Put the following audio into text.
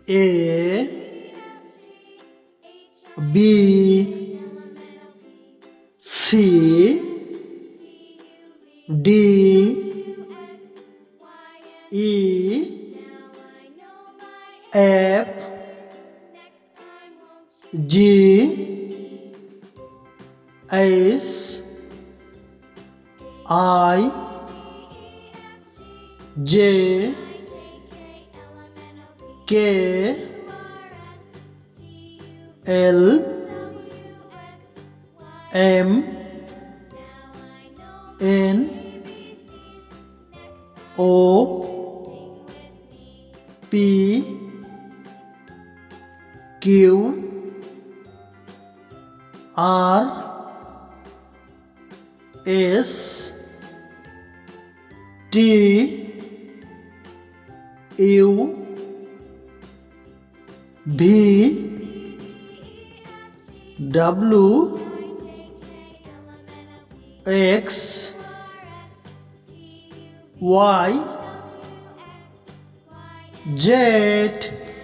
A B C D E F G H I J K L M N O P Q R S T U V W X Y Z